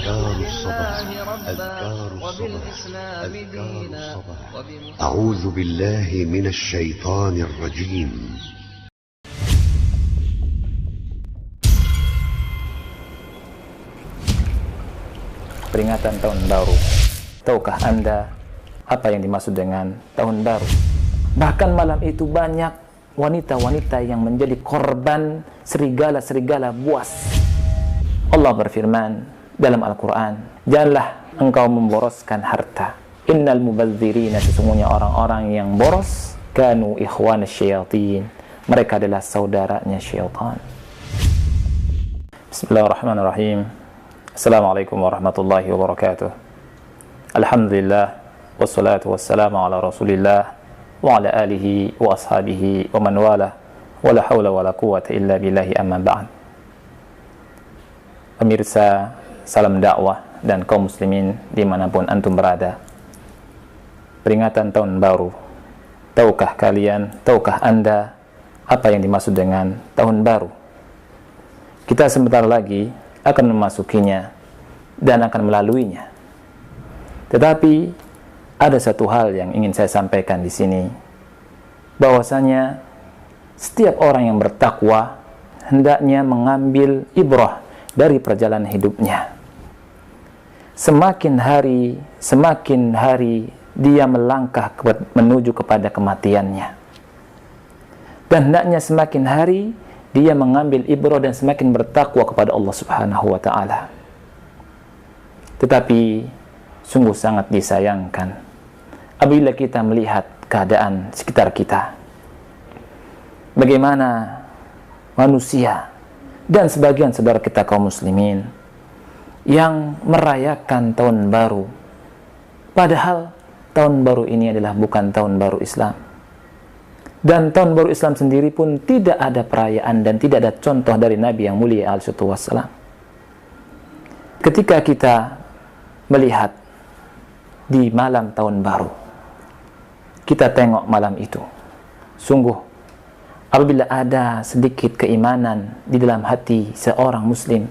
أذكار الصباح أذكار الصباح أذكار الصباح أعوذ بالله من الشيطان الرجيم. Peringatan tahun baru. Tahukah Anda apa yang dimaksud dengan tahun baru? Bahkan malam itu banyak wanita-wanita yang menjadi korban serigala-serigala buas. Allah berfirman dalam Al-Quran, janganlah engkau memboroskan harta. Innal mubadzirina, sesungguhnya orang-orang yang boros, kanu ikhwan syayatin, mereka adalah saudaranya syaitan. Bismillahirrahmanirrahim. Assalamualaikum warahmatullahi wabarakatuh. Alhamdulillah, wassalatu wassalamu ala rasulillah wa ala alihi wa ashabihi wa man wala, wa la hawla wa la quwata illa billahi, amma ba'd. Pemirsa salam dakwah dan kaum muslimin dimanapun antum berada, peringatan tahun baru. Tahukah kalian, tahukah Anda apa yang dimaksud dengan tahun baru? Kita sebentar lagi akan memasukinya dan akan melaluinya. Tetapi ada satu hal yang ingin saya sampaikan di sini, bahwasanya setiap orang yang bertakwa hendaknya mengambil ibrah dari perjalanan hidupnya. Semakin hari dia melangkah menuju kepada kematiannya, dan hendaknya semakin hari dia mengambil ibrah dan semakin bertakwa kepada Allah Subhanahu wa ta'ala. Tetapi sungguh sangat disayangkan apabila kita melihat keadaan sekitar kita, bagaimana manusia dan sebagian saudara kita kaum muslimin yang merayakan tahun baru, padahal tahun baru ini adalah bukan tahun baru Islam. Dan tahun baru Islam sendiri pun tidak ada perayaan dan tidak ada contoh dari Nabi yang mulia alaihi wassalam. Ketika kita melihat di malam tahun baru, kita tengok malam itu, sungguh apabila ada sedikit keimanan di dalam hati seorang muslim,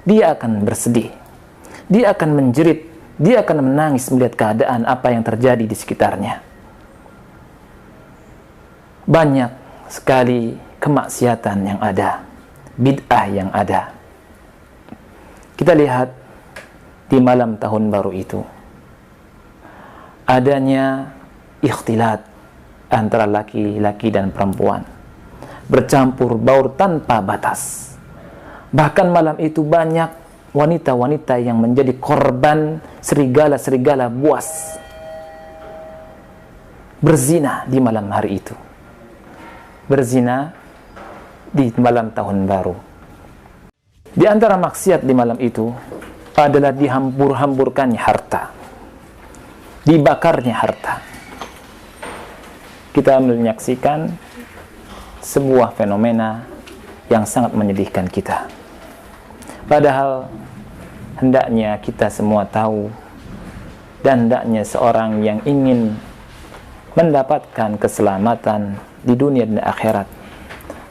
dia akan bersedih, dia akan menjerit, dia akan menangis melihat keadaan apa yang terjadi di sekitarnya. Banyak sekali kemaksiatan yang ada, bid'ah yang ada. Kita lihat di malam tahun baru itu, adanya ikhtilat antara laki-laki dan perempuan, bercampur baur tanpa batas. Bahkan malam itu banyak wanita-wanita yang menjadi korban serigala-serigala buas, berzina di malam hari itu, berzina di malam tahun baru. Di antara maksiat di malam itu adalah dihambur-hamburkannya harta, dibakarnya harta. Kita menyaksikan sebuah fenomena yang sangat menyedihkan kita. Padahal hendaknya kita semua tahu, dan hendaknya seorang yang ingin mendapatkan keselamatan di dunia dan akhirat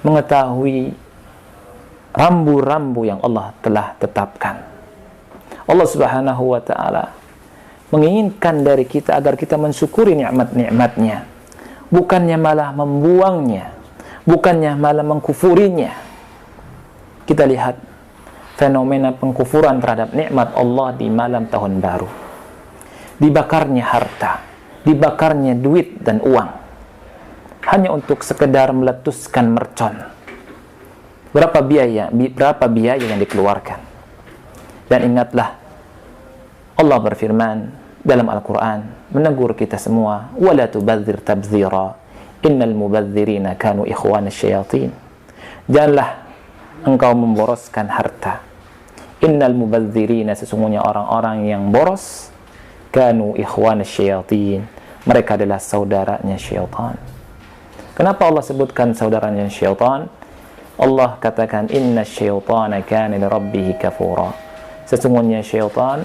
mengetahui rambu-rambu yang Allah telah tetapkan. Allah Subhanahu wa ta'ala menginginkan dari kita agar kita mensyukuri nikmat-nikmatnya, bukannya malah membuangnya, bukannya malah mengkufurinya. Kita lihat fenomena pengkufuran terhadap nikmat Allah di malam tahun baru. Dibakarnya harta, dibakarnya duit dan uang, hanya untuk sekedar meletuskan mercon. Berapa biaya yang dikeluarkan. Dan ingatlah, Allah berfirman dalam Al-Quran menegur kita semua, wala tubadzir tabdzira innal mubadzirina kanu ikhwan syayatin. Janganlah engkau memboroskan harta. Innal mubadzirina, sesungguhnya orang-orang yang boros, kanu ikhwan syayatin, mereka adalah saudaranya syaitan. Kenapa Allah sebutkan saudaranya syaitan? Allah katakan inna syaitana kana li rabbih kafura. Sesungguhnya syaitan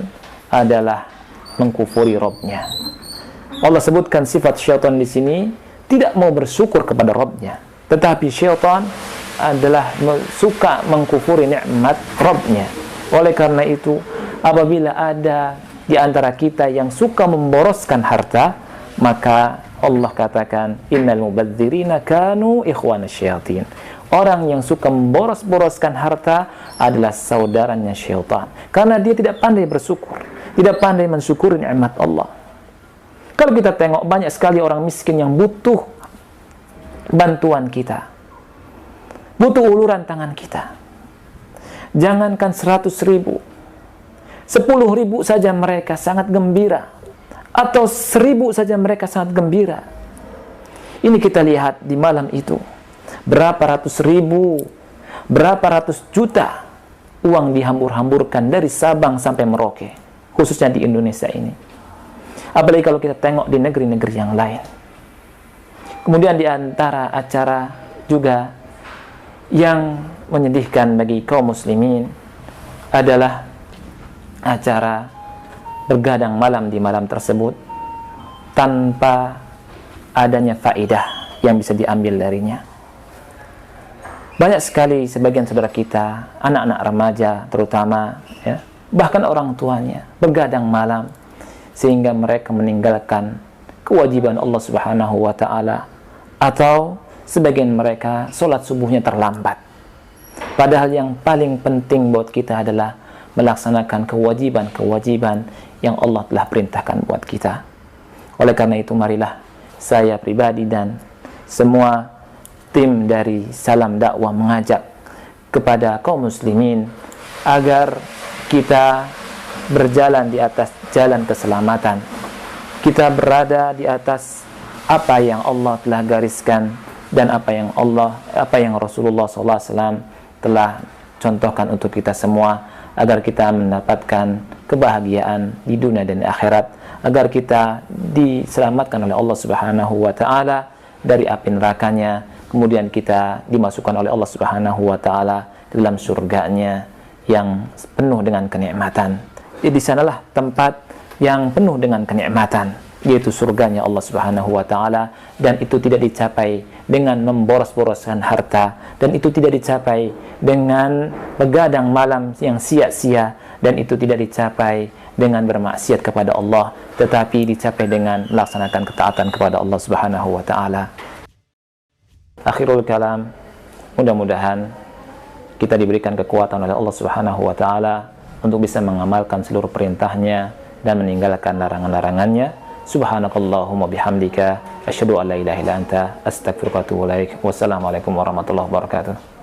adalah mengkufuri Rabbnya. Allah sebutkan sifat syaitan di sini tidak mau bersyukur kepada Rabbnya, tetapi syaitan adalah suka mengkufuri nikmat Rabbnya. Oleh karena itu Apabila ada di antara kita yang suka memboroskan harta, maka Allah katakan, innal mubadzirina kanu ikhwana syayatin. Orang yang suka memboros-boroskan harta adalah saudaranya syaitan, karena dia tidak pandai bersyukur, tidak pandai mensyukuri nikmat Allah. Kalau kita tengok, banyak sekali orang miskin yang butuh bantuan kita, butuh uluran tangan kita. Jangankan 100.000, 10.000 saja mereka sangat gembira, atau 1.000 saja mereka sangat gembira. Ini kita lihat di malam itu, berapa ratus ribu, berapa ratus juta uang dihambur-hamburkan dari Sabang sampai Merauke, khususnya di Indonesia ini. Apalagi kalau kita tengok di negeri-negeri yang lain. Kemudian di antara acara juga yang menyedihkan bagi kaum muslimin adalah acara bergadang malam di malam tersebut tanpa adanya faedah yang bisa diambil darinya. Banyak sekali sebagian saudara kita, anak-anak remaja terutama, ya, bahkan orang tuanya bergadang malam sehingga mereka meninggalkan kewajiban Allah Subhanahu wa taala, atau sebagian mereka sholat subuhnya terlambat. Padahal yang paling penting buat kita adalah melaksanakan kewajiban-kewajiban yang Allah telah perintahkan buat kita. Oleh karena itu, marilah saya pribadi dan semua tim dari Salam Dakwah mengajak kepada kaum muslimin agar kita berjalan di atas jalan keselamatan. Kita berada di atas apa yang Allah telah gariskan dan apa yang Rasulullah SAW telah contohkan untuk kita semua, agar kita mendapatkan kebahagiaan di dunia dan akhirat, agar kita diselamatkan oleh Allah Subhanahu wa taala dari api nerakanya, kemudian kita dimasukkan oleh Allah Subhanahu wa taala dalam surganya yang penuh dengan kenikmatan. Di sanalah tempat yang penuh dengan kenikmatan, yaitu surganya Allah Subhanahu wa taala, dan itu tidak dicapai dengan memboros-boroskan harta, dan itu tidak dicapai dengan begadang malam yang sia-sia, dan itu tidak dicapai dengan bermaksiat kepada Allah, tetapi dicapai dengan melaksanakan ketaatan kepada Allah Subhanahu wa taala. Akhirul kalam, mudah-mudahan kita diberikan kekuatan oleh Allah Subhanahu wa taala untuk bisa mengamalkan seluruh perintahnya dan meninggalkan larangan-larangannya. Subhanakallahumma bihamdika asyhadu an la ilaha illa anta astaghfiruka wa atubu ilaik. Wassalamualaikum warahmatullahi wabarakatuh.